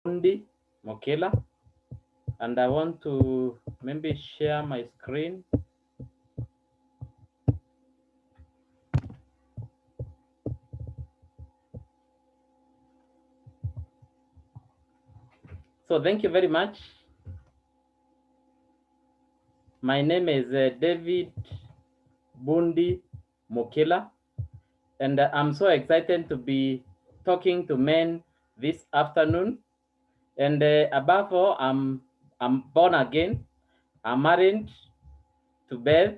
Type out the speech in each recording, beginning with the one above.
Bundi Mukila, and I want to maybe share my screen. So thank you very much. My name is David Bundi Mukila, and I'm so excited to be talking to men this afternoon. And above all, I'm born again. I'm married to Beth,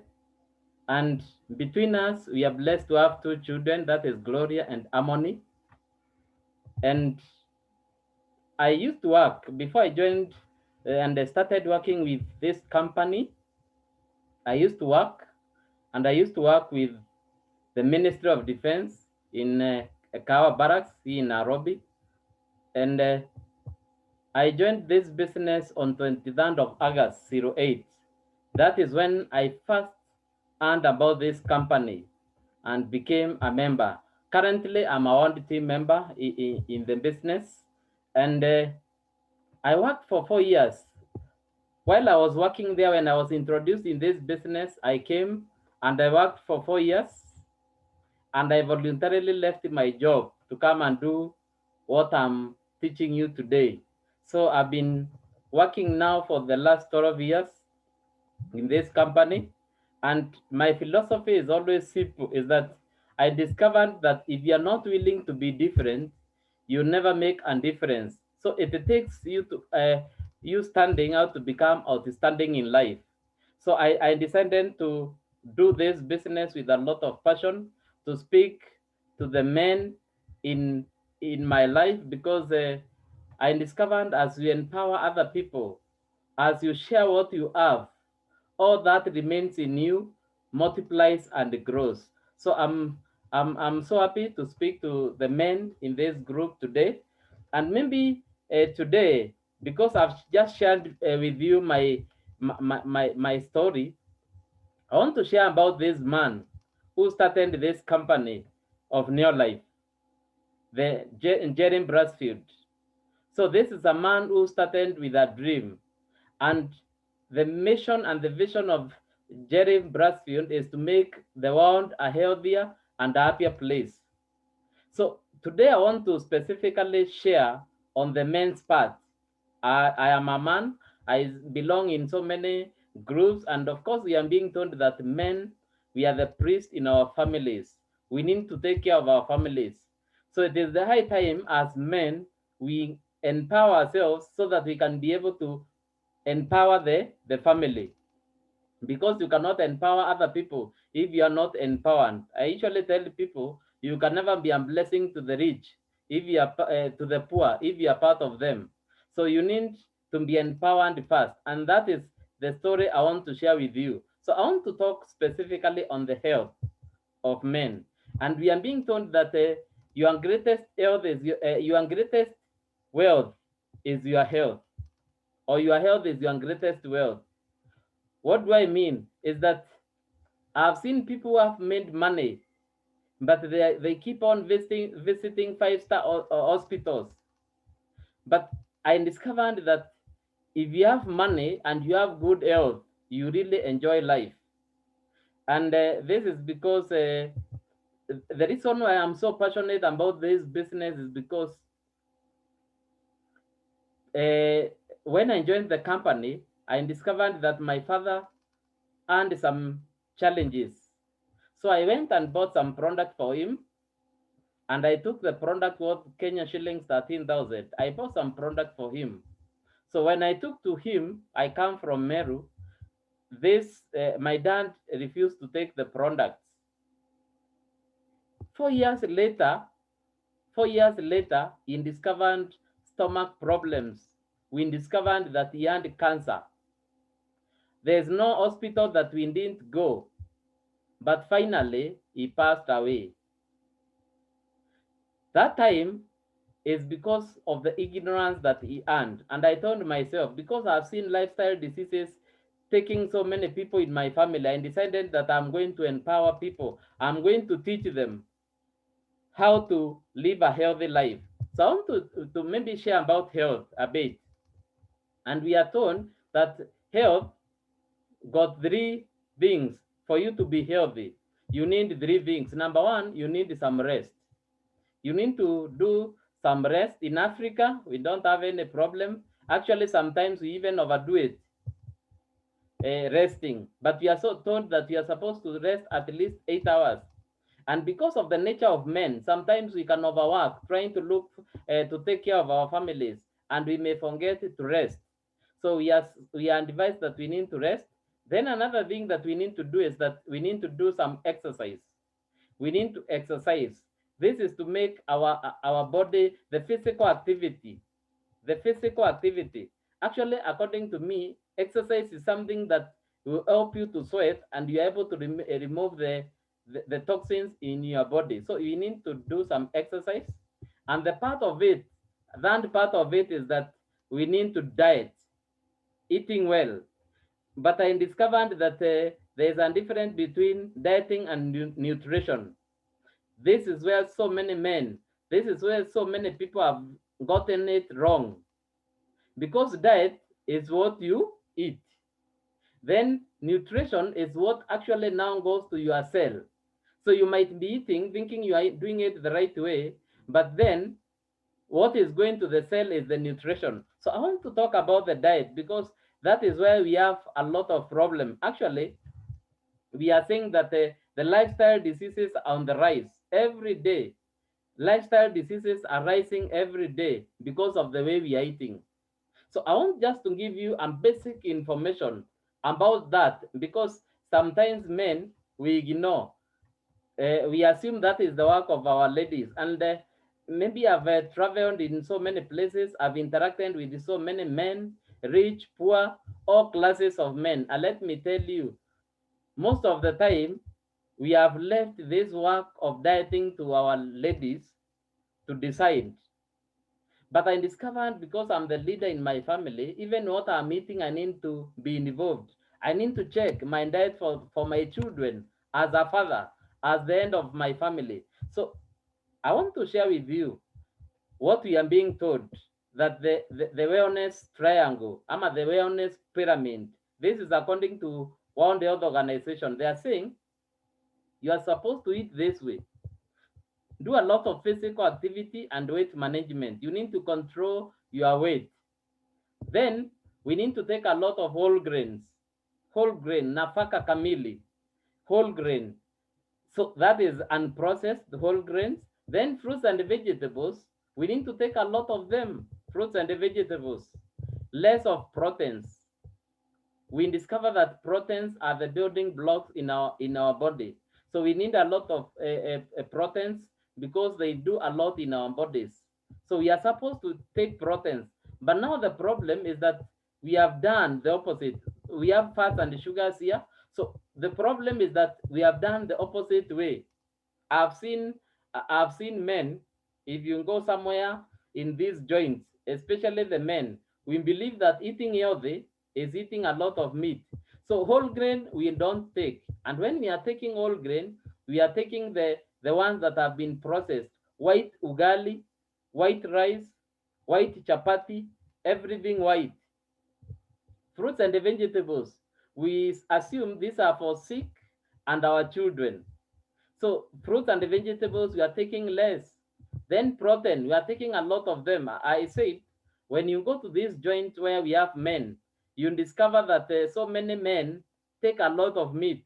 and between us, we are blessed to have two children. That is Gloria and Harmony. And I used to work before I joined and I started working with this company. I used to work, and I used to work with the Ministry of Defense in Kawa Barracks in Nairobi. And I joined this business on 23rd of August 08. That is when I first learned about this company and became a member. Currently, I'm a one team member in the business, and I worked for 4 years. While I was working there, when I was introduced in this business, I came and I worked for 4 years, and I voluntarily left my job to come and do what I'm teaching you today. So I've been working now for the last 12 years in this company, and my philosophy is always simple, is that I discovered that if you're not willing to be different, you never make a difference. So it takes you to you standing out to become outstanding in life. So I decided to do this business with a lot of passion, to speak to the men in in my life, because I discovered as you empower other people, as you share what you have, all that remains in you multiplies and grows. So I'm so happy to speak to the men in this group today, and maybe today, because I've just shared with you my story, I want to share about this man who started this company of Neolife, the Jerry Brasfield. So this is a man who started with a dream, and the mission and the vision of Jerry Brasfield is to make the world a healthier and happier place. So today I want to specifically share on the men's part. I am a man. I belong in so many groups, and of course, we are being told that men, we are the priests in our families. We need to take care of our families. So it is the high time as men we empower ourselves so that we can be able to empower the family, because you cannot empower other people if you are not empowered. I usually tell people you can never be a blessing to the rich if you are to the poor if you are part of them. So you need to be empowered first, and that is the story I want to share with you. So I want to talk specifically on the health of men, and we are being told that your greatest health is your greatest wealth is your health, or your health is your greatest wealth. What do I mean? Is that I've seen people who have made money, but they keep on visiting five-star hospitals. But I discovered that if you have money and you have good health, you really enjoy life. And this is because the reason why I'm so passionate about this business is because uh, when I joined the company, I discovered that my father had some challenges. So I went and bought some product for him, and I took the product worth Kenya shillings 13,000. I bought some product for him. So when I took to him, I come from Meru. This my dad refused to take the products. 4 years later, 4 years later, he discovered stomach problems. We discovered that he had cancer. There's no hospital that we didn't go, but finally he passed away. That time is because of the ignorance that he earned. And I told myself, because I've seen lifestyle diseases taking so many people in my family, I decided that I'm going to empower people. I'm going to teach them how to live a healthy life. So I want to maybe share about health a bit. And we are told that health got three things for you to be healthy. You need three things. Number one, you need some rest. You need to do some rest. In Africa, we don't have any problem. Actually, sometimes we even overdo it, resting. But we are so told that we are supposed to rest at least 8 hours. And because of the nature of men, sometimes we can overwork trying to look to take care of our families, and we may forget to rest. So we are advised that we need to rest. Then another thing that we need to do is that we need to do some exercise. We need to exercise. This is to make our body the physical activity. The physical activity. Actually, according to me, exercise is something that will help you to sweat, and you're able to remove the toxins in your body. So you need to do some exercise. And that part of it is that we need to diet, eating well. But I discovered that there is a difference between dieting and nutrition. This is where so many men, this is where so many people have gotten it wrong. Because diet is what you eat. Then nutrition is what actually now goes to your cell. So you might be eating thinking you are doing it the right way, but then what is going to the cell is the nutrition. So I want to talk about the diet because that is where we have a lot of problem. Actually, we are saying that the lifestyle diseases are on the rise every day. Lifestyle diseases are rising every day because of the way we are eating. So I want just to give you a basic information about that because sometimes men we ignore. We assume that is the work of our ladies, and maybe I've traveled in so many places. I've interacted with so many men, rich, poor, all classes of men. And let me tell you, most of the time we have left this work of dieting to our ladies to decide. But I discovered because I'm the leader in my family, even what I'm eating, I need to be involved. I need to check my diet for my children as a father, as the end of my family. So I want to share with you what we are being told that the wellness triangle, ama the wellness pyramid, this is according to one the other organization. They are saying you are supposed to eat this way. Do a lot of physical activity and weight management. You need to control your weight. Then we need to take a lot of whole grains, whole grain, nafaka kamili, whole grain. So that is unprocessed whole grains. Then fruits and vegetables, we need to take a lot of them, fruits and vegetables, less of proteins. We discover that proteins are the building blocks in our body. So we need a lot of proteins because they do a lot in our bodies. So we are supposed to take proteins, but now the problem is that we have done the opposite. We have fats and sugars here. So the problem is that we have done the opposite way. I've seen I've seen men, if you go somewhere in these joints, especially the men, we believe that eating healthy is eating a lot of meat. So whole grain we don't take. And when we are taking whole grain, we are taking the ones that have been processed. White ugali, white rice, white chapati, everything white. Fruits and vegetables. We assume these are for sick and our children. So fruits and vegetables, we are taking less. Then protein, we are taking a lot of them. I say, when you go to this joint where we have men, you discover that so many men take a lot of meat.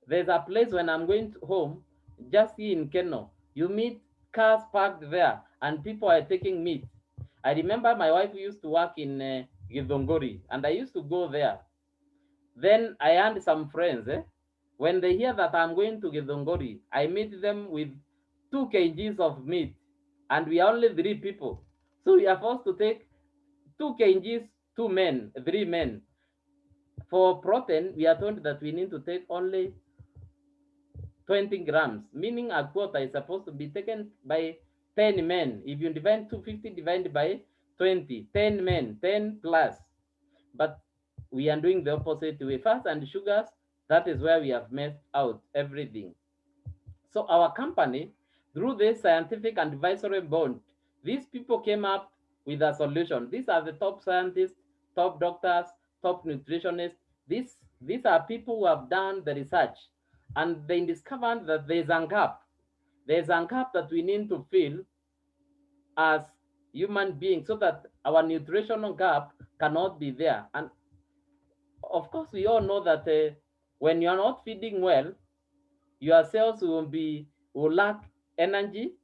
There's a place when I'm going to home, just here in Keno, you meet cars parked there and people are taking meat. I remember my wife used to work in Githongori and I used to go there. Then I had some friends. When they hear that I'm going to Githongori, I meet them with 2 kgs of meat, and we are only 3 people. So we are forced to take 2 kgs, 2 men, 3 men. For protein, we are told that we need to take only 20 grams, meaning a quarter is supposed to be taken by 10 men. If you divide 250 divided by 20, 10 men, 10 plus. But we are doing the opposite way. Fats and sugars, that is where we have messed out everything. So our company, through this scientific advisory board, These people came up with a solution. These are the top scientists, top doctors, top nutritionists. These are people who have done the research, and they discovered that there's a gap. There's a gap that we need to fill as human beings so that our nutritional gap cannot be there. And of course, we all know that when you are not feeding well, your cells will lack energy,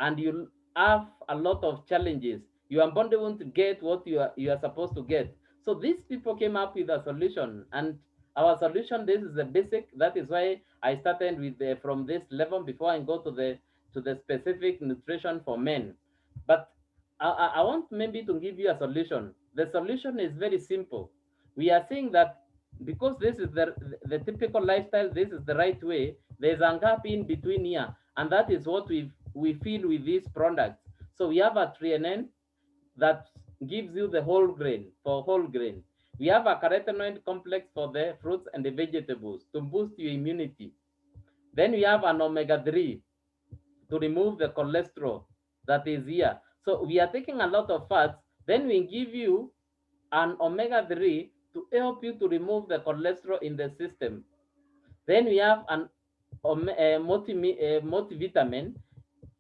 and you have a lot of challenges. Your body won't get what you are supposed to get. So these people came up with a solution, and our solution, this is the basic. That is why I started with from this level before I go to the specific nutrition for men. But I want maybe to give you a solution. The solution is very simple. We are saying that because this is the typical lifestyle, this is the right way. There's a gap in between here, and that is what we feel with these products. So we have a TNN that gives you the whole grain for whole grain. We have a carotenoid complex for the fruits and the vegetables to boost your immunity. Then we have an omega-3 to remove the cholesterol that is here. So we are taking a lot of fats. Then we give you an omega-3 to help you to remove the cholesterol in the system. Then we have an multivitamin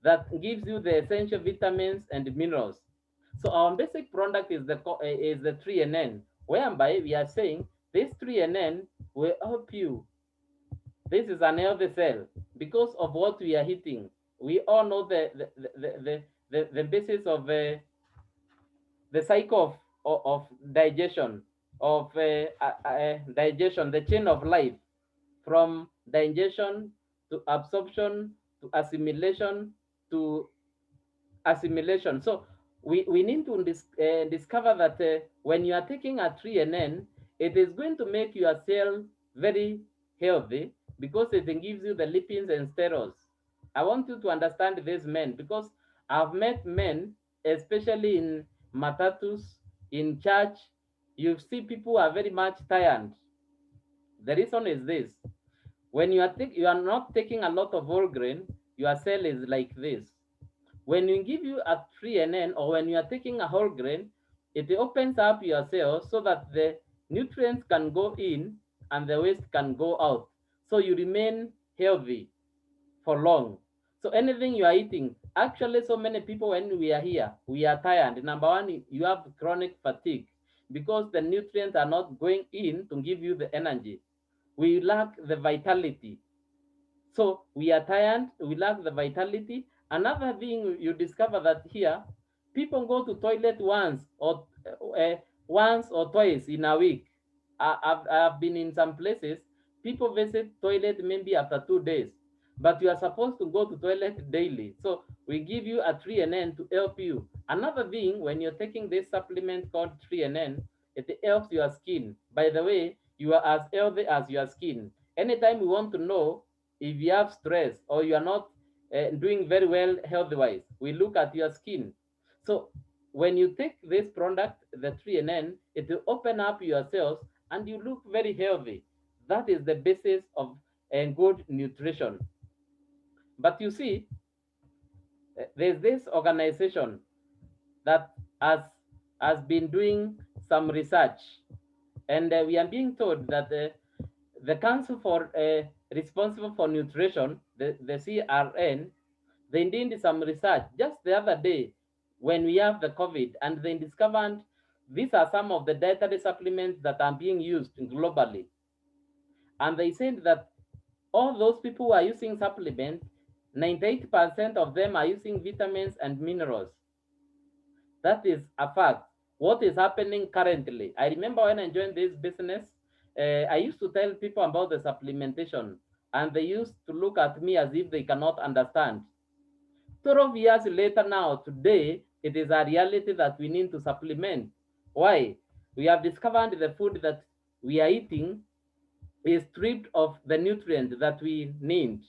that gives you the essential vitamins and minerals. So our basic product is the 3NN, whereby we are saying this 3NN will help you. This is an healthy cell because of what we are eating. We all know the basis of the cycle of digestion, digestion, the chain of life, from digestion to absorption to assimilation. So we need to discover that when you are taking a 3NN, it is going to make your cell very healthy because it gives you the lipids and sterols. I want you to understand this, men, because I've met men, especially in matatus, in church. You see people who are very much tired. The reason is this: when you are not taking a lot of whole grain, your cell is like this. When you give you a 3NN, or when you are taking a whole grain, it opens up your cells so that the nutrients can go in and the waste can go out. So you remain healthy for long. So anything you are eating, actually, so many people, when we are here, we are tired. Number one, you have chronic fatigue because the nutrients are not going in to give you the energy. We lack the vitality. So we are tired, we lack the vitality. Another thing, you discover that here, people go to toilet once or twice in a week. I've been in some places, people visit toilet maybe after 2 days, but you are supposed to go to toilet daily. So we give you a 3NN to help you. Another thing, when you're taking this supplement called 3NN, it helps your skin. By the way, you are as healthy as your skin. Anytime we want to know if you have stress or you are not doing very well health wise, we look at your skin. So when you take this product, the 3NN, it will open up your cells and you look very healthy. That is the basis of good nutrition. But you see, there's this organization that has been doing some research, and we are being told that the Council for Responsible for Nutrition, the CRN, they did some research just the other day when we have the COVID, and they discovered these are some of the dietary supplements that are being used globally. And they said that all those people who are using supplements, 98% of them are using vitamins and minerals. That is a fact. What is happening currently? I remember when I joined this business, I used to tell people about the supplementation, and they used to look at me as if they cannot understand. 12 years later now, today, it is a reality that we need to supplement. Why? We have discovered the food that we are eating is stripped of the nutrient that we need.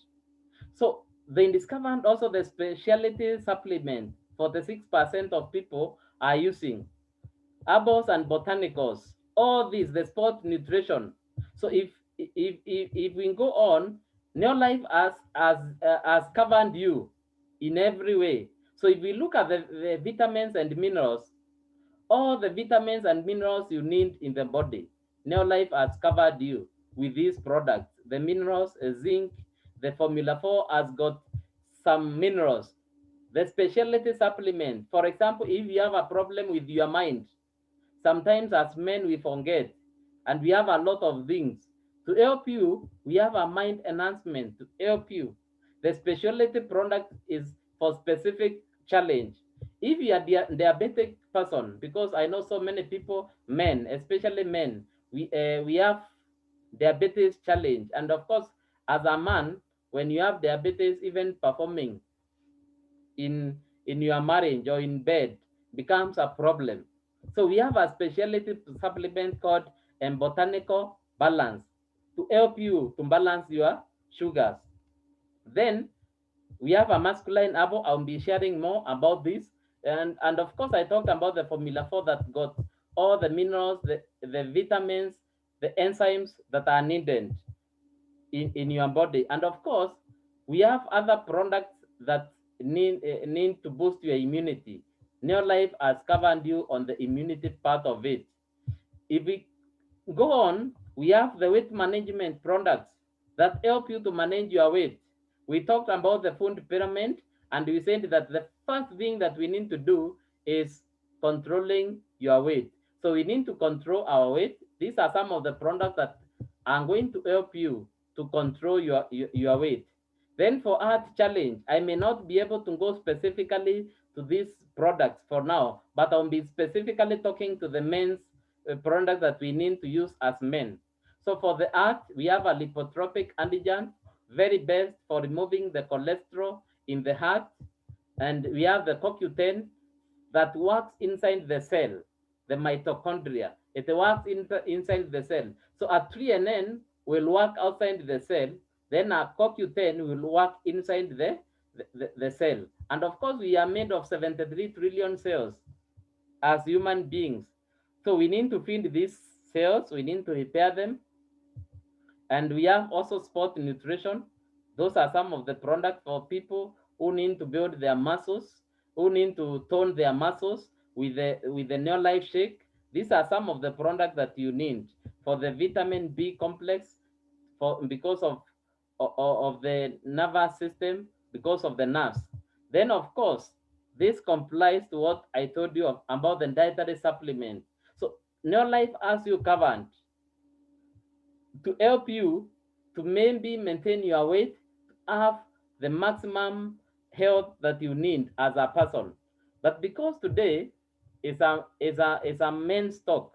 So they discovered also the specialty supplement 46% of people are using herbals and botanicals. All these, the sport nutrition. So if we go on, Neolife has covered you in every way. So if we look at the vitamins and minerals, all the vitamins and minerals you need in the body, Neolife has covered you with these products. The minerals, zinc, the Formula 4 has got some minerals. The specialty supplement, for example, if you have a problem with your mind, sometimes as men we forget, and we have a lot of things. To help you, we have a mind enhancement to help you. The specialty product is for specific challenge. If you are diabetic person, because I know so many people, men, especially men, we have diabetes challenge, and of course, as a man, when you have diabetes, even performing in your marriage or in bed becomes a problem. So we have a specialty supplement called botanical balance to help you to balance your sugars. Then we have a masculine abo. I'll be sharing more about this. And of course, I talked about the Formula 4 that got all the minerals, the vitamins, the enzymes that are needed in your body. And of course, we have other products that need to boost your immunity. Neolife has covered you on the immunity part of it. If we go on, we have the weight management products that help you to manage your weight. We talked about the food pyramid, and we said that the first thing that we need to do is controlling your weight. So we need to control our weight. These are some of the products that are going to help you to control your weight. Then for art challenge, I may not be able to go specifically to these products for now, but I'll be specifically talking to the men's product that we need to use as men. So for the heart, we have a lipotropic antigen, very best for removing the cholesterol in the heart. And we have the CoQ10 that works inside the cell, the mitochondria. It works inside the cell. So a 3NN will work outside the cell, then a CoQ10 will work inside the cell. And of course, we are made of 73 trillion cells as human beings. So we need to feed these cells, we need to repair them, and we have also sport nutrition. Those are some of the products for people who need to build their muscles, who need to tone their muscles with the Neolife Shake. These are some of the products that you need for the vitamin B complex, for because of the nervous system, because of the nerves. Then, of course, this complies to what I told you about the dietary supplement. So, Neolife has you covered to help you to maybe maintain your weight, have the maximum health that you need as a person. But because today is a men's talk,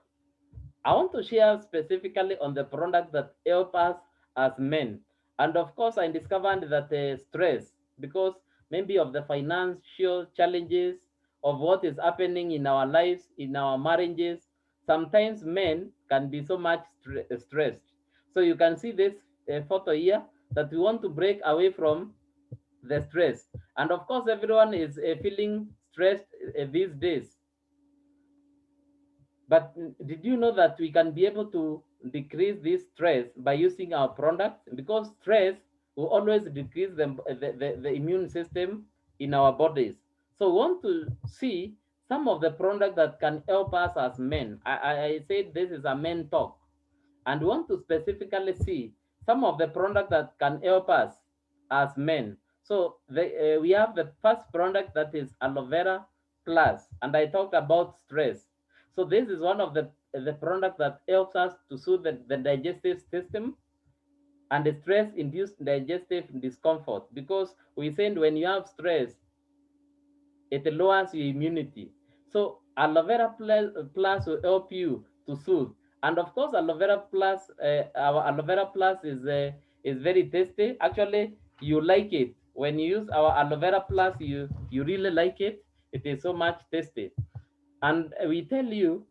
I want to share specifically on the product that help us as men. And of course, I discovered that stress, because maybe of the financial challenges of what is happening in our lives, in our marriages, sometimes men can be so much stressed. So you can see this photo here that we want to break away from the stress. And of course, everyone is feeling stressed these days. But did you know that we can be able to decrease this stress by using our products? Because stress will always decrease the immune system in our bodies. So we want to see some of the products that can help us as men. I said this is a men talk, and we want to specifically see some of the products that can help us as men. So we have the first product that is aloe vera plus, and I talked about stress. So this is one of the product that helps us to soothe the digestive system and the stress-induced digestive discomfort, because we said when you have stress, it lowers your immunity. So aloe vera plus will help you to soothe. And of course, aloe vera plus, our aloe vera plus is very tasty. Actually, you like it when you use our aloe vera plus. You really like it. It is so much tasty. And we tell you,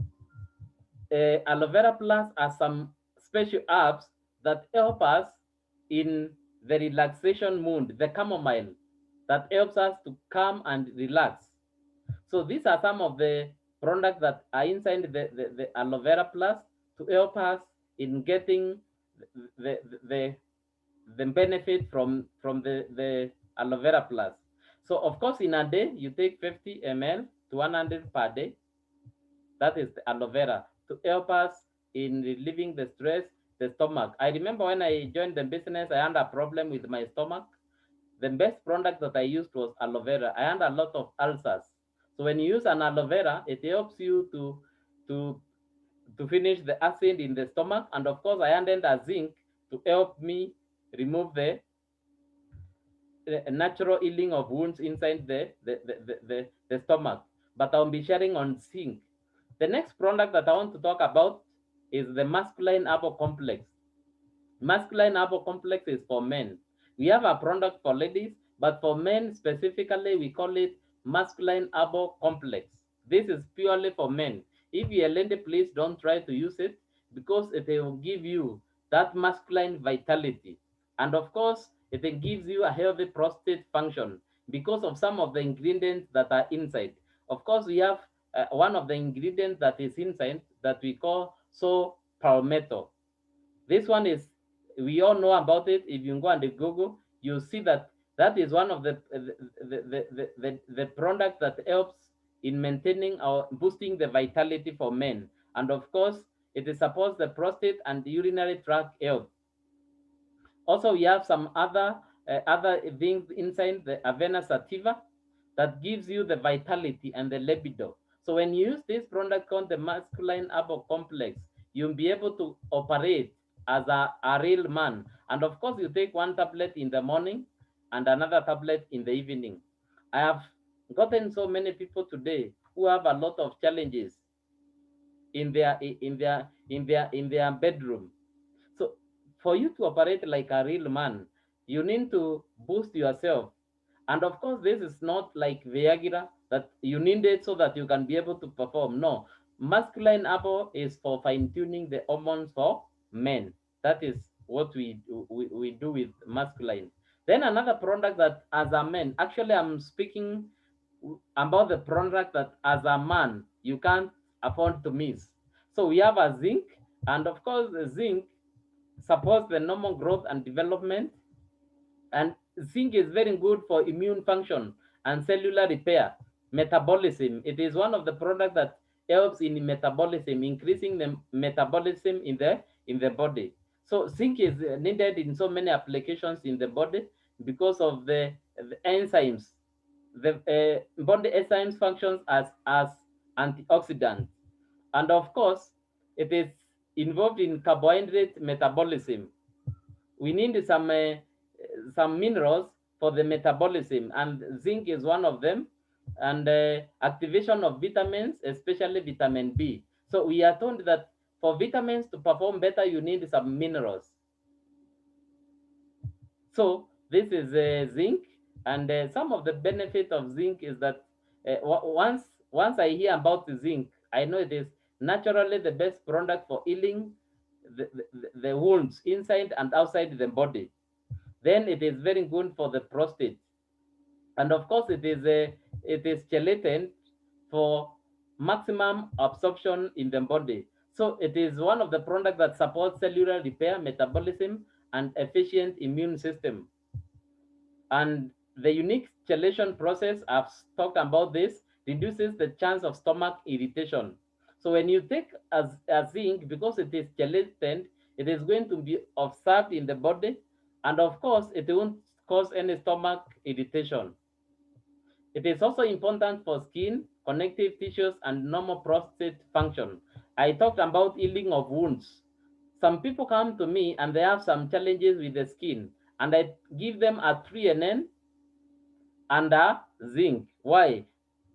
aloe vera plus are some special herbs that help us in the relaxation mood, the chamomile that helps us to calm and relax. So these are some of the products that are inside the aloe vera plus to help us in getting the, the, the benefit from the aloe vera plus. So of course, in a day, you take 50 ml to 100 per day. That is the aloe vera to help us in relieving the stress, the stomach. I remember when I joined the business, I had a problem with my stomach. The best product that I used was aloe vera. I had a lot of ulcers. So when you use an aloe vera, it helps you to to finish the acid in the stomach. And of course, I added a zinc to help me remove the natural healing of wounds inside the stomach. But I'll be sharing on zinc. The next product that I want to talk about is the masculine herbal complex. Masculine herbal complex is for men. We have a product for ladies, but for men specifically, we call it masculine herbal complex. This is purely for men. If you're a lady, please don't try to use it because it will give you that masculine vitality. And of course, it gives you a healthy prostate function because of some of the ingredients that are inside. Of course, we have one of the ingredients that is inside that we call so palmetto. This one is, we all know about it. If you go and Google, you see that that is one of the product that helps in maintaining or boosting the vitality for men. And of course, it supports the prostate and urinary tract health. Also, we have some other things inside the Avena sativa that gives you the vitality and the libido. So when you use this product called the masculine herbal complex, you'll be able to operate as a real man. And of course, you take one tablet in the morning and another tablet in the evening. I have gotten so many people today who have a lot of challenges in their bedroom. So for you to operate like a real man, you need to boost yourself. And of course, this is not like Viagra that you need it so that you can be able to perform. No, masculine apple is for fine-tuning the hormones for men. That is what we do with masculine. Then another product that as a man, actually I'm speaking about the product that as a man you can't afford to miss. So we have a zinc, and of course the zinc supports the normal growth and development, and zinc is very good for immune function and cellular repair, metabolism. It is one of the products that helps in metabolism, increasing the metabolism in the body. So zinc is needed in so many applications in the body because of the enzymes. The body enzymes functions as antioxidants, and of course it is involved in carbohydrate metabolism. We need some minerals for the metabolism, and zinc is one of them, and activation of vitamins, especially vitamin B. So we are told that for vitamins to perform better, you need some minerals. So this is zinc, and some of the benefit of zinc is that once I hear about the zinc, I know it is naturally the best product for healing the wounds inside and outside the body. Then it is very good for the prostate, and of course it is gelatin for maximum absorption in the body. So it is one of the products that supports cellular repair, metabolism, and efficient immune system. And the unique chelation process, I've talked about this, reduces the chance of stomach irritation. So when you take a zinc, because it is gelatin, it is going to be absorbed in the body, and of course it won't cause any stomach irritation. It is also important for skin, connective tissues, and normal prostate function. I talked about healing of wounds. Some people come to me and they have some challenges with the skin, and I give them a 3NN and a zinc. Why?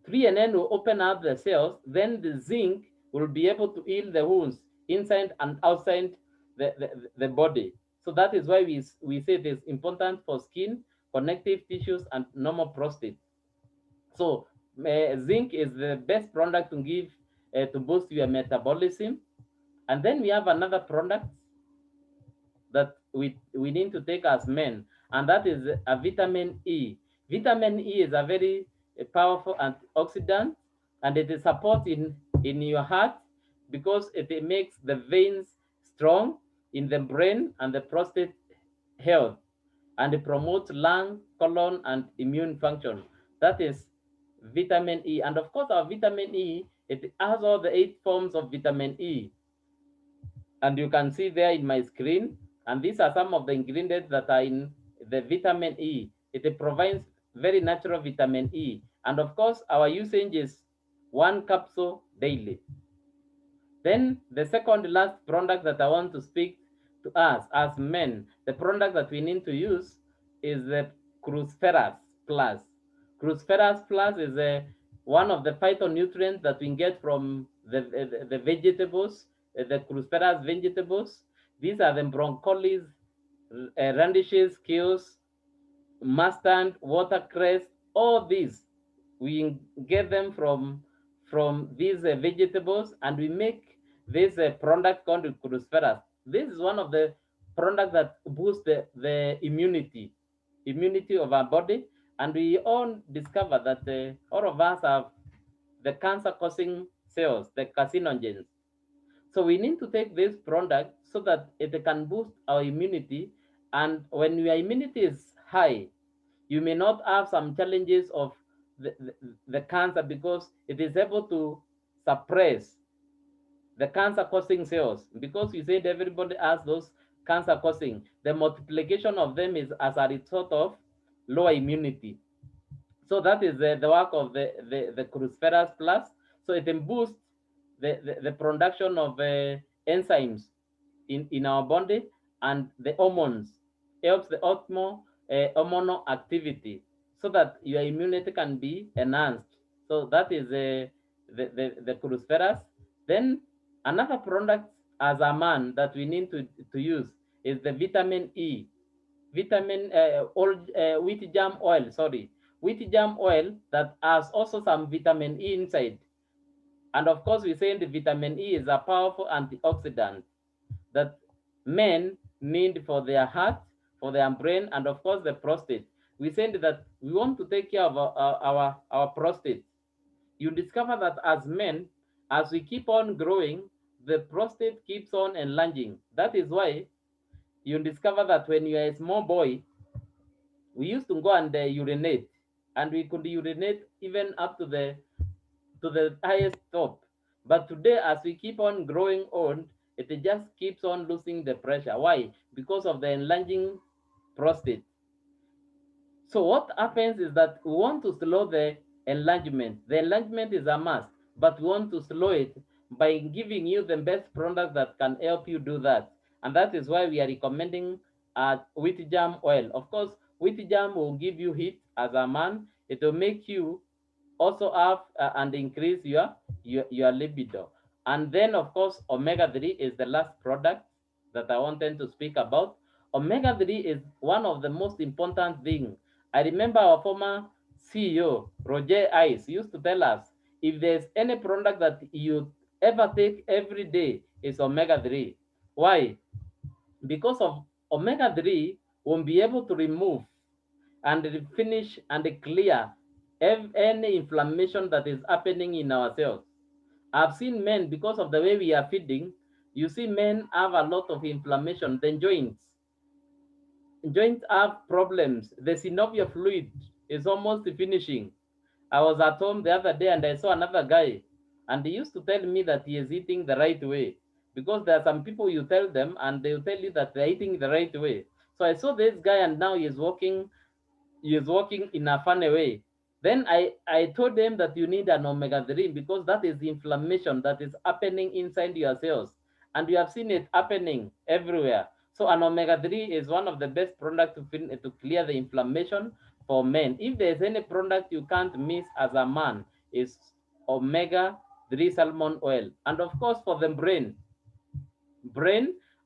3NN will open up the cells, then the zinc will be able to heal the wounds inside and outside the body. So that is why we say it is important for skin, connective tissues, and normal prostate. So zinc is the best product to give to boost your metabolism. And then we have another product that we need to take as men, and that is a vitamin E. Vitamin E is a very powerful antioxidant, and it is support in your heart because it makes the veins strong in the brain and the prostate health, and it promotes lung, colon, and immune function. That is vitamin E. And of course, our vitamin E, it has all the 8 forms of vitamin E. And you can see there in my screen. And these are some of the ingredients that are in the vitamin E. It provides very natural vitamin E. And of course, our usage is 1 capsule daily. Then the second last product that I want to speak to us as men, the product that we need to use is the Cruciferous Plus. Cruciferous Plus is one of the phytonutrients that we get from the vegetables, the Cruciferous vegetables. These are the broccoli, radishes, kales, mustard, watercress, all these we get them from these vegetables, and we make this product called cruciferous. This is one of the products that boosts the immunity of our body, and we all discover that all of us have the cancer causing cells, the carcinogens. So we need to take this product so that it can boost our immunity. And when your immunity is high, you may not have some challenges of the cancer, because it is able to suppress the cancer causing cells. Because you said everybody has those cancer causing, the multiplication of them is as a result of lower immunity. So that is the work of the Cruciferous Plus. So it can boost the production of enzymes in our body, and the hormones, helps the hormonal activity, so that your immunity can be enhanced. So that is the Cruciferous. Then another product as a man that we need to use is the vitamin E, vitamin old wheat germ oil, sorry, wheat germ oil that has also some vitamin E inside. And of course, we say the vitamin E is a powerful antioxidant that men need for their heart, for their brain, and of course the prostate. We say that we want to take care of our prostate. You discover that as men, as we keep on growing, the prostate keeps on enlarging. That is why you discover that when you are a small boy, we used to go and urinate, and we could urinate even up to the highest top. But today, as we keep on growing old, it just keeps on losing the pressure. Why? Because of the enlarging prostate. So what happens is that we want to slow the enlargement. The enlargement is a must, but we want to slow it by giving you the best product that can help you do that. And that is why we are recommending wheat germ oil. Of course, wheat germ will give you heat as a man. It will make you also have and increase your libido. And then, of course, omega-3 is the last product that I wanted to speak about. Omega-3 is one of the most important things. I remember our former CEO, Roger Ice, used to tell us, if there's any product that you ever take every day, is omega-3. Why? Because of omega-3 won't be able to remove and finish and clear any inflammation that is happening in our cells. I've seen men, because of the way we are feeding, you see men have a lot of inflammation. Then joints have problems. The synovial fluid is almost finishing. I was at home the other day and I saw another guy, and he used to tell me that he is eating the right way. Because there are some people you tell them and they'll tell you that they're eating the right way. So I saw this guy, and now he is working in a funny way. Then I told them that you need an omega-3, because that is the inflammation that is happening inside your cells. And you have seen it happening everywhere. So an omega-3 is one of the best products to clear the inflammation for men. If there's any product you can't miss as a man, is omega-3 salmon oil. And of course, for the brain,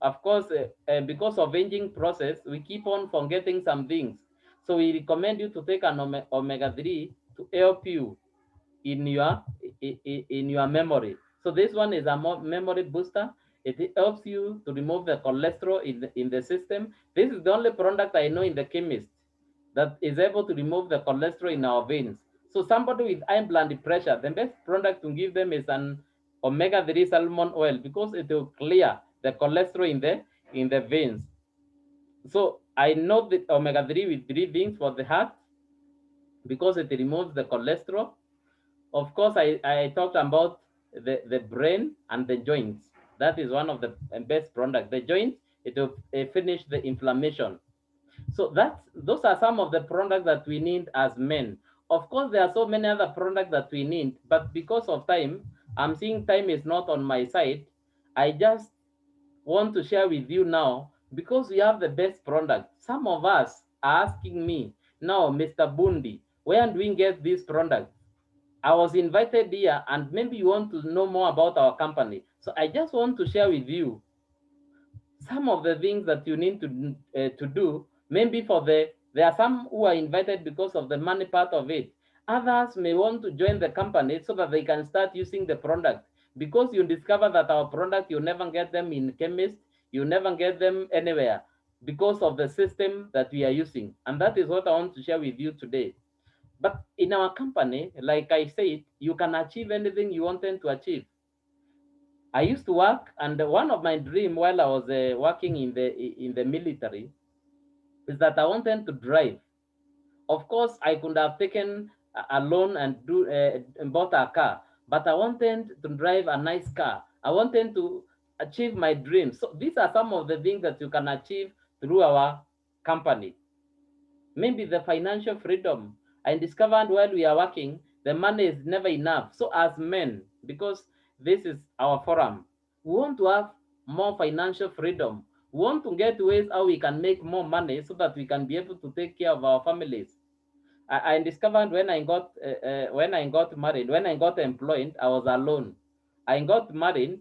of course, because of aging process, we keep on forgetting some things. So we recommend you to take an omega-3 to help you in your memory. So this one is a memory booster. It helps you to remove the cholesterol in the system. This is the only product I know in the chemist that is able to remove the cholesterol in our veins. So somebody with high blood pressure, the best product to give them is an omega-3 salmon oil, because it will clear the cholesterol in the veins. So I know the omega-3 with 3 things: for the heart, because it removes the cholesterol. Of course, I talked about the brain and the joints. That is one of the best products. The joints, it will finish the inflammation. So those are some of the products that we need as men. Of course, there are so many other products that we need, but because of time, I'm seeing time is not on my side. I just want to share with you now because we have the best product. Some of us are asking me now, Mr. Bundi, where do we get this product? I was invited here, and maybe you want to know more about our company. So I just want to share with you some of the things that you need to do. Maybe there are some who are invited because of the money part of it. Others may want to join the company so that they can start using the product, because you discover that our product, you never get them in chemist, you never get them anywhere because of the system that we are using. And that is what I want to share with you today. But in our company, like I said, you can achieve anything you wanted to achieve. I used to work, and one of my dream while I was working in the military is that I wanted to drive. Of course, I could have taken a loan and bought a car, but I wanted to drive a nice car. I wanted to achieve my dreams. So these are some of the things that you can achieve through our company. Maybe the financial freedom. I discovered while we are working, the money is never enough. So as men, because this is our forum, we want to have more financial freedom. We want to get ways how we can make more money so that we can be able to take care of our families. I discovered when I got married, when I got employed, I was alone. I got married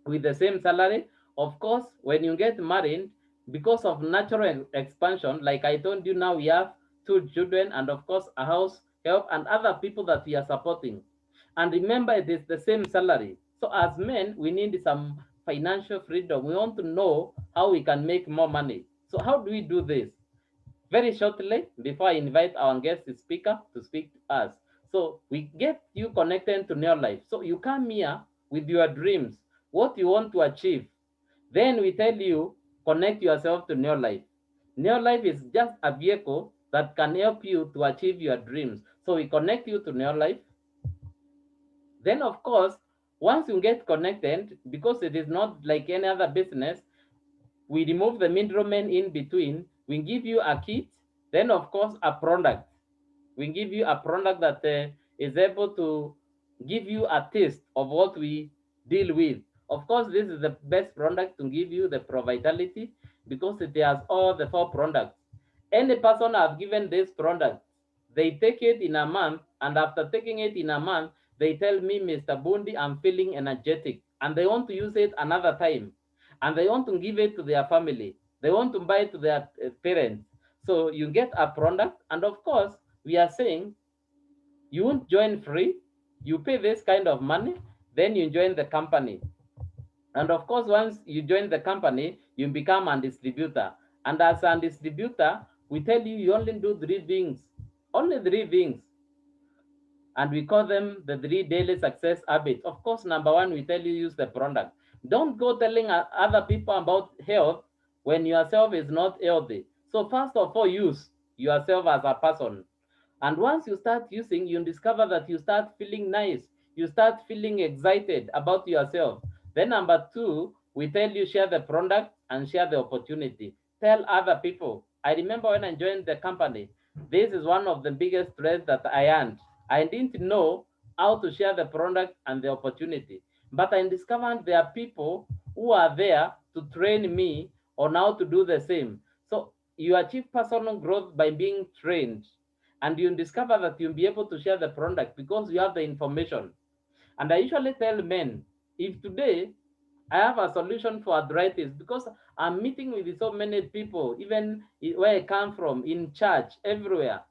with the same salary. Of course, when you get married, because of natural expansion, like I told you, now we have two children and of course a house help and other people that we are supporting. And remember, it is the same salary. So as men, we need some financial freedom. We want to know how we can make more money. So how do we do this? Very shortly, before I invite our guest speaker to speak to us. So we get you connected to Neo Life. So you come here with your dreams, what you want to achieve. Then we tell you, connect yourself to Neo Life. Neo Life is just a vehicle that can help you to achieve your dreams. So we connect you to Neo Life. Then, of course, once you get connected, because it is not like any other business, we remove the middleman in between. We give you a kit, then of course a product. We give you a product that is able to give you a taste of what we deal with. Of course, this is the best product to give you the Pro Vitality because it has all the four products. Any person I've given this product, they take it in a month, and after taking it in a month, they tell me, Mr. Bundi, I'm feeling energetic, and they want to use it another time, and they want to give it to their family. They want to buy it to their parents. So you get a product, and of course, we are saying you won't join free. You pay this kind of money, then you join the company. And of course, once you join the company, you become a distributor. And as a distributor, we tell you you only do three things, only three things. And we call them the three daily success habits. Of course, number one, we tell you use the product. Don't go telling other people about health when yourself is not healthy. So first of all, use yourself as a person. And once you start using, you discover that you start feeling nice. You start feeling excited about yourself. Then number two, we tell you share the product and share the opportunity. Tell other people. I remember when I joined the company, this is one of the biggest threats that I had. I didn't know how to share the product and the opportunity. But I discovered there are people who are there to train me on how to do the same. So you achieve personal growth by being trained, and you discover that you'll be able to share the product because you have the information. And I usually tell men, if today I have a solution for arthritis, because I'm meeting with so many people, even where I come from, in church, everywhere,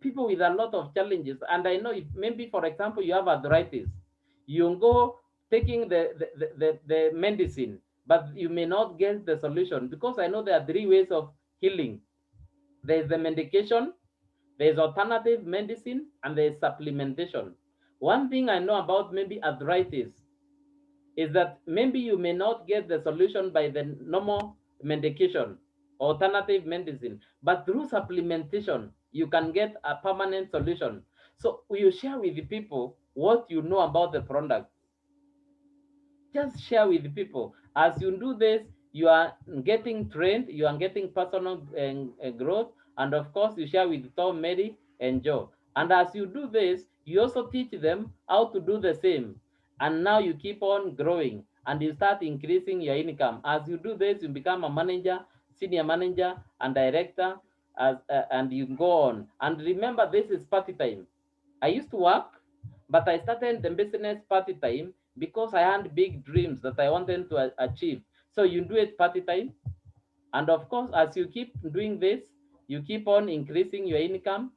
people with a lot of challenges. And I know if maybe, for example, you have arthritis, you go taking the medicine, but you may not get the solution because I know there are three ways of healing. There's the medication, there's alternative medicine, and there's supplementation. One thing I know about maybe arthritis is that maybe you may not get the solution by the normal medication, alternative medicine, but through supplementation, you can get a permanent solution. So you share with the people what you know about the product. Just share with the people. As you do this, you are getting trained, you are getting personal growth, and of course you share with Tom, Mary, and Joe. And as you do this, you also teach them how to do the same. And now you keep on growing and you start increasing your income. As you do this, you become a manager, senior manager, and director, and you go on. And remember, this is party time. I used to work, but I started the business party time because I had big dreams that I wanted to achieve. So you do it party time, and of course, as you keep doing this, you keep on increasing your income,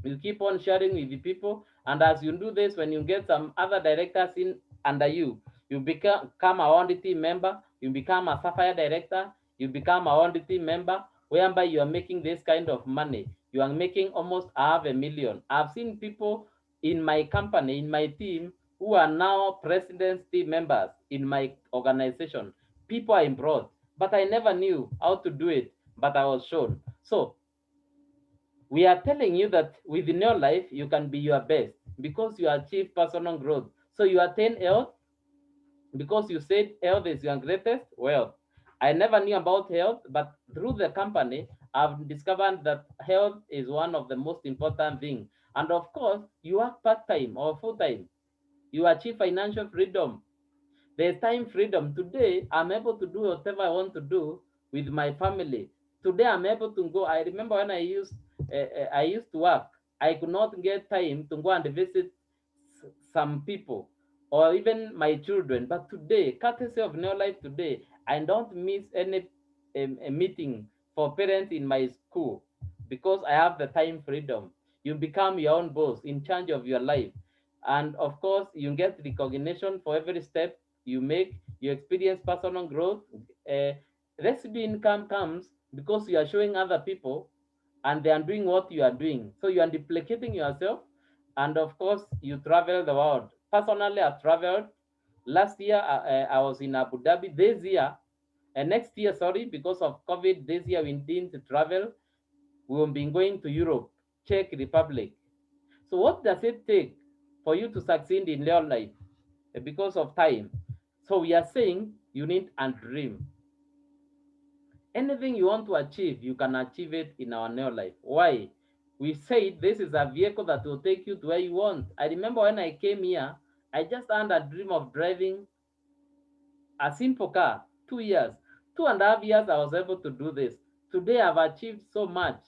you keep on sharing with the people, and as you do this, when you get some other directors in under you, you become a audit member, you become a sapphire director, you become a audit member, whereby you are making this kind of money. You are making almost half a million. I've seen people in my company, in my team, who are now president's team members in my organization. People are abroad, but I never knew how to do it, but I was shown. So we are telling you that within your life, you can be your best because you achieve personal growth. So you attain health because you said health is your greatest wealth. I never knew about health, but through the company, I've discovered that health is one of the most important things. And of course, you work part time or full time. You achieve financial freedom. There's time freedom. Today, I'm able to do whatever I want to do with my family. Today, I'm able to go. I remember when I used to work, I could not get time to go and visit some people or even my children. But today, courtesy of New Life today, I don't miss any a meeting for parents in my school because I have the time freedom. You become your own boss in charge of your life. And of course, you get recognition for every step you make, you experience personal growth. Uh, Residual income comes because you are showing other people and they are doing what you are doing. So you are duplicating yourself, and of course, you travel the world. Personally, I've traveled. Last year, I was in Abu Dhabi. This year, next year, sorry, because of COVID, this year we didn't travel. We will be going to Europe, Czech Republic. So, what does it take for you to succeed in your life? Because of time. So, we are saying you need a dream. Anything you want to achieve, you can achieve it in our new life. Why? We said this is a vehicle that will take you to where you want. I remember when I came here, I just had a dream of driving a simple car. 2 years, 2.5 years, I was able to do this. Today, I've achieved so much,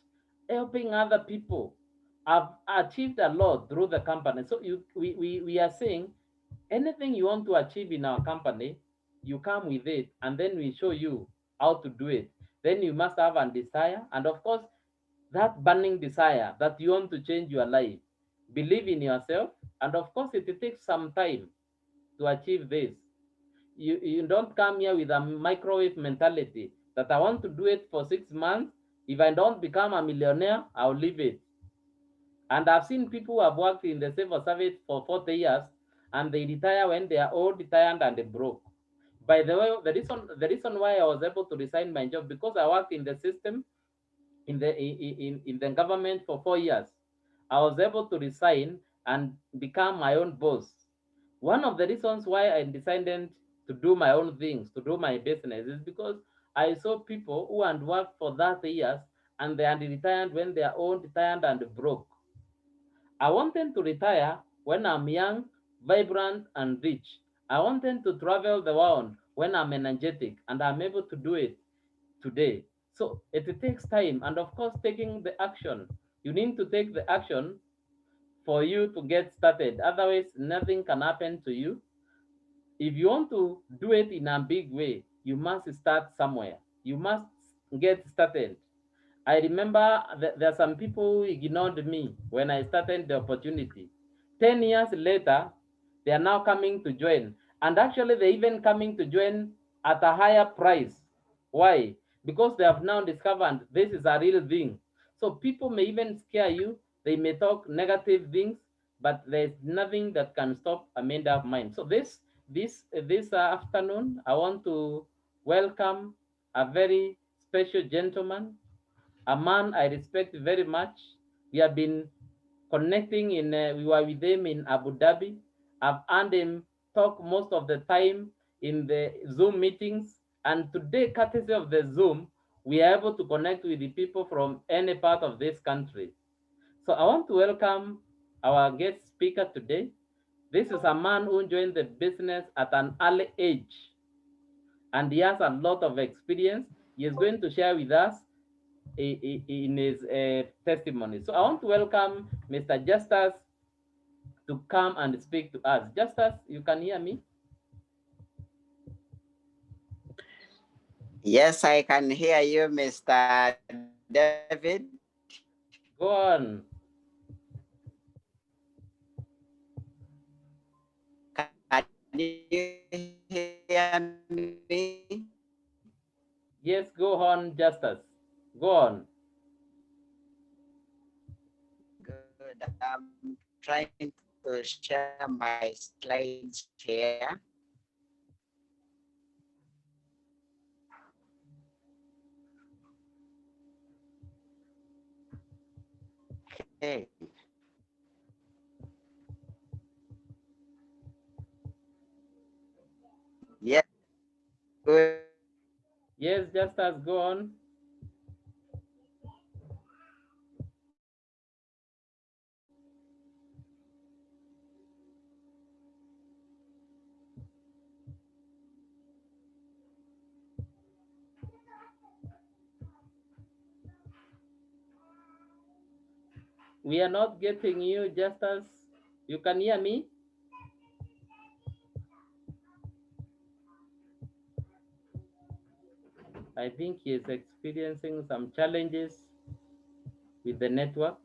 helping other people. I've achieved a lot through the company. So we are saying anything you want to achieve in our company, you come with it, and then we show you how to do it. Then you must have a desire, and of course, that burning desire that you want to change your life. Believe in yourself, and of course, it takes some time to achieve this. You don't come here with a microwave mentality that I want to do it for 6 months. If I don't become a millionaire, I'll leave it. And I've seen people who have worked in the civil service for 40 years and they retire when they are old, retired, and they broke. By the way, the reason why I was able to resign my job because I worked in the system in the government for 4 years. I was able to resign and become my own boss. One of the reasons why I decided to do my own things, to do my business, is because I saw people who had worked for 30 years and they had retired when they are old, retired, and broke. I wanted to retire when I'm young, vibrant, and rich. I wanted to travel the world when I'm energetic, and I'm able to do it today. So it takes time, and of course, taking the action. You need to take the action for you to get started. Otherwise, nothing can happen to you. If you want to do it in a big way, you must start somewhere. You must get started. I remember there are some people who ignored me when I started the opportunity. 10 years later, they are now coming to join. And actually, they're even coming to join at a higher price. Why? Because they have now discovered this is a real thing. So people may even scare you, they may talk negative things, but there's nothing that can stop a made up mind. So this afternoon, I want to welcome a very special gentleman, a man I respect very much. We have been connecting we were with him in Abu Dhabi. I've heard him talk most of the time in the Zoom meetings. And today, courtesy of the Zoom, we are able to connect with the people from any part of this country. So I want to welcome our guest speaker today. This is a man who joined the business at an early age, and he has a lot of experience. He is going to share with us in his testimony. So I want to welcome Mr. Justus to come and speak to us. Justus, you can hear me? Yes, I can hear you, Mr. David. Go on. Can you hear me? Yes, go on, Justus. Go on. Good. I'm trying to share my slides here. Okay. Yes, good. Yes, Justus, go on. We are not getting you, Justus. You can hear me? I think he is experiencing some challenges with the network.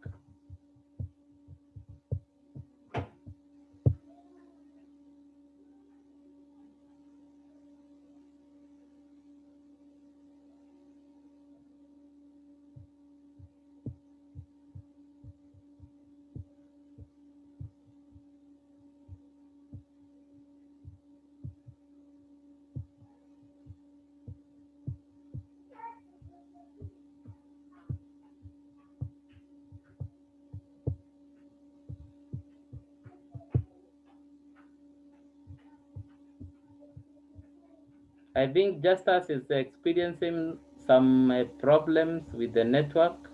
I think Justus is experiencing some problems with the network.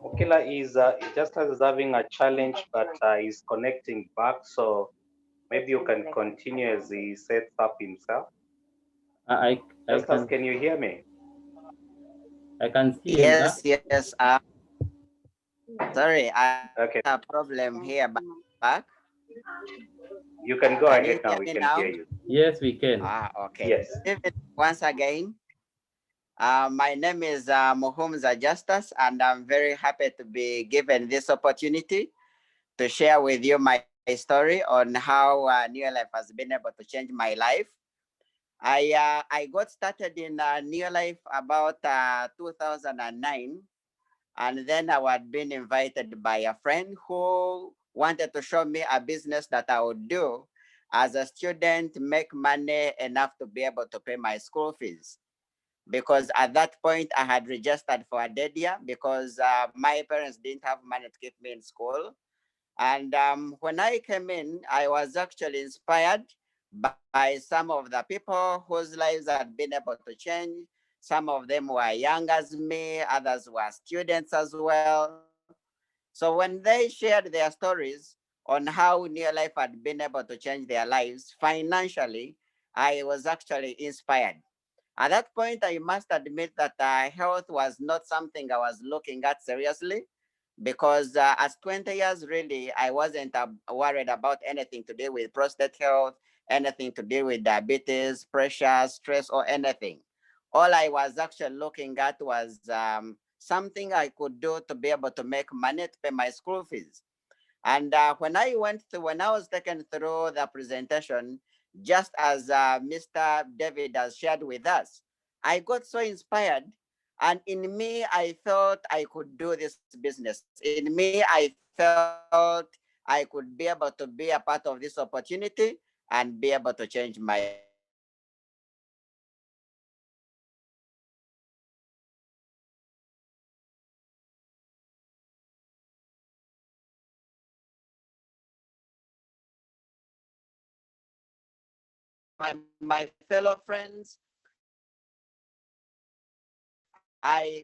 Mukila is just as having a challenge, but is connecting back. So maybe you can continue as he sets up himself. I, I Just as can can you hear me? I can see him now. Yes. Sorry, I have a Okay, problem here back. you can Can go you hear ahead me now. We now? can hear you. Yes, we can. Okay. Yes. David, once again, my name is Muhumza Justus, and I'm very happy to be given this opportunity to share with you my story on how New Life has been able to change my life. I got started in New Life about 2009, and then I had been invited by a friend who wanted to show me a business that I would do as a student, make money enough to be able to pay my school fees. Because at that point, I had registered for a dead year because my parents didn't have money to keep me in school. And when I came in, I was actually inspired by some of the people whose lives had been able to change. Some of them were young as me, others were students as well. So when they shared their stories on how Near Life had been able to change their lives financially, I was actually inspired. At that point, I must admit that health was not something I was looking at seriously because as 20 years, really, I wasn't worried about anything to do with prostate health, anything to do with diabetes, pressure, stress, or anything. All I was actually looking at was something I could do to be able to make money to pay my school fees. And when I was taken through the presentation, just as Mr. David has shared with us, I got so inspired. And in me, I felt I could do this business. In me, I felt I could I could be able to be a part of this opportunity and be able to change my life. My fellow friends,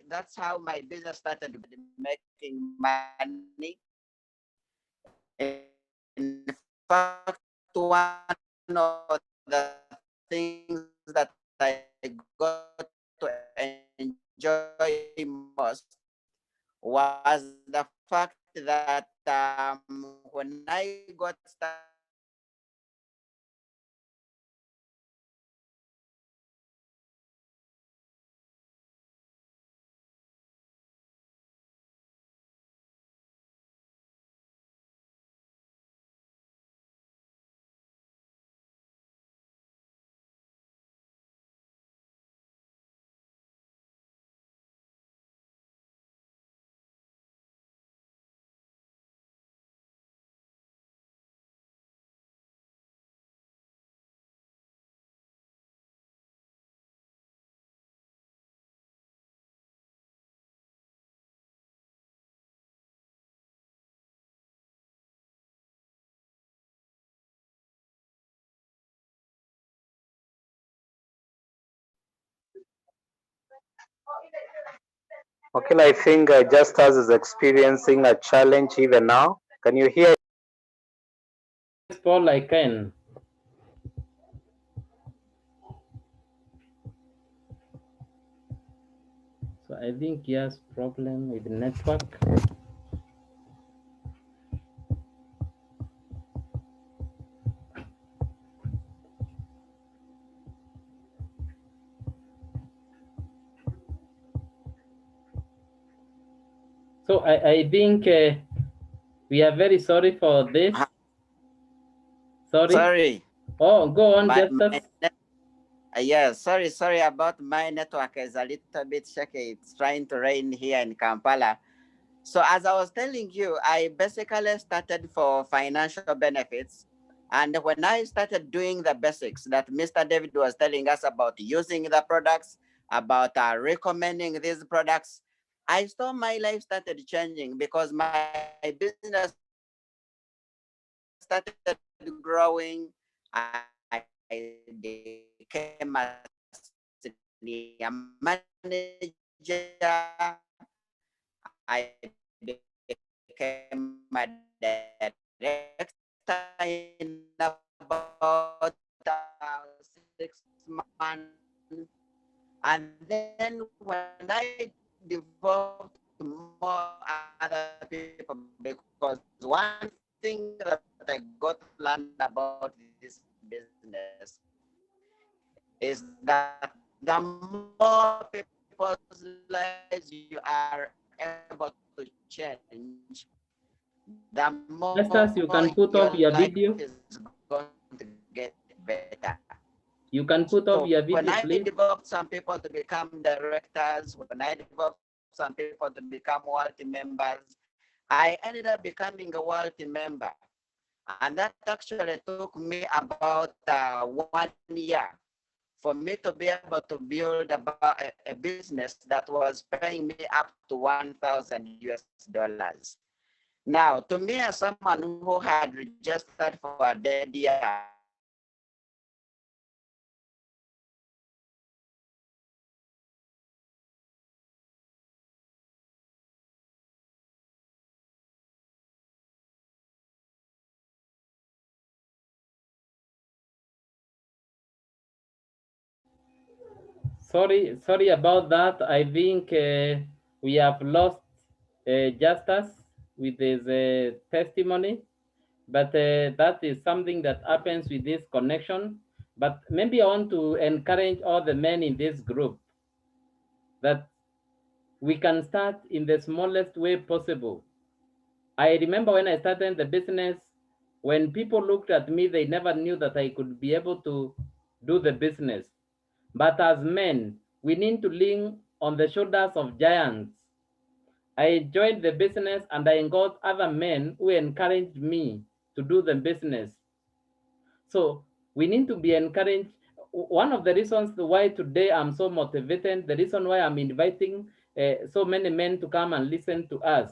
that's how my business started making money. In fact, one of the things that I got to enjoy most was the fact that when I got started doing the business, Okay, I think Justus is experiencing a challenge even now. Can you hear? Yes, Paul, I can. So I think he has problem with network. So I think we are very sorry for this. Sorry. sorry, Oh, go on, my Justus. yeah, sorry about my network is a little bit shaky. It's trying to rain here in Kampala. So as I was telling you, I basically started for financial benefits. And when I started doing the basics that Mr. David was telling us about using the products, about recommending these products, I saw my life started changing because my business started growing. I became a senior manager. I became a director in about 6 months. And then when I developed more other people, because one thing that I got to learn about this business is that the more people lives you are able to change, the more people's lives you are able to change, the more your life is Justus, you going to can get put off your better. video. So You when can I put off your developed video, some please. people to become directors, when I developed some people to become wealthy members, I ended up becoming a wealthy member. And that actually took me about 1 year for me to be able to build about a business that was paying me up to 1,000 US dollars. Now, to me, as someone who had registered for a dead year, I ended up becoming a wealthy member. And that actually took me about Sorry about that. I think we have lost Justus with his testimony, but that is something that happens with this connection. But maybe I want to encourage all the men in this group that we can start in the smallest way possible. I remember when I started the business, when people looked at me, they never knew that I could be able to do the business. But as men, we need to lean on the shoulders of giants. I joined the business and I got other men who encouraged me to do the business. So we need to be encouraged. One of the reasons why today I'm so motivated, the reason why I'm inviting so many men to come and listen to us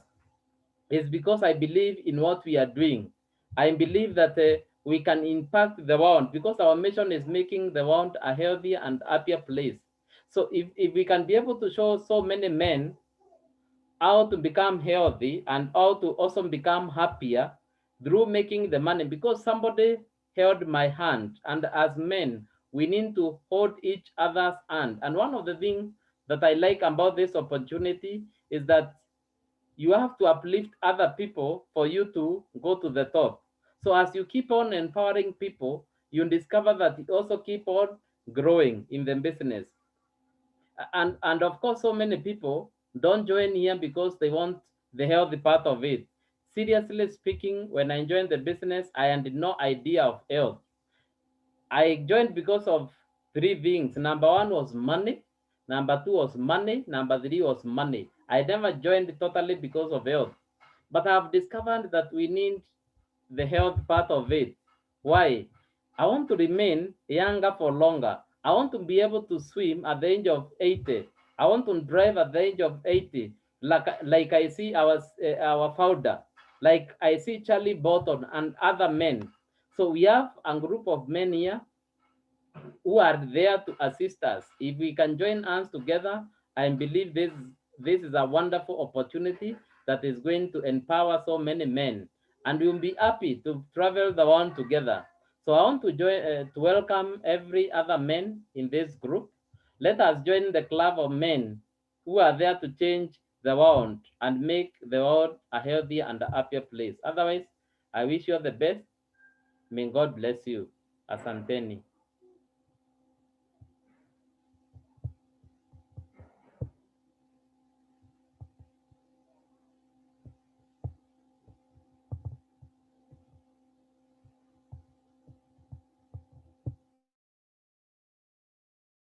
is because I believe in what we are doing. I believe that we can impact the world because our mission is making the world a healthier and happier place. So if we can be able to show so many men how to become healthy and how to also become happier through making the money, because somebody held my hand, and as men we need to hold each other's hand. And one of the things that I like about this opportunity is that you have to uplift other people for you to go to the top. So as you keep on empowering people, you discover that you also keep on growing in the business. And of course, so many people don't join here because they want the healthy part of it. Seriously speaking, when I joined the business, I had no idea of health. I joined because of three things. Number one was money. Number two was money. Number three was money. I never joined totally because of health. But I've discovered that we need the health part of it. Why? I want to remain younger for longer. I want to be able to swim at the age of 80. I want to drive at the age of 80. Like I see our founder, like I see Charlie Bolton and other men. So we have a group of men here who are there to assist us. If we can join hands together, I believe this is a wonderful opportunity that is going to empower so many men, and we'll be happy to travel the world together. So I want to join to welcome every other man in this group. Let us join the club of men who are there to change the world and make the world a healthier and a happier place. Otherwise, I wish you all the best. May God bless you. Asanteni.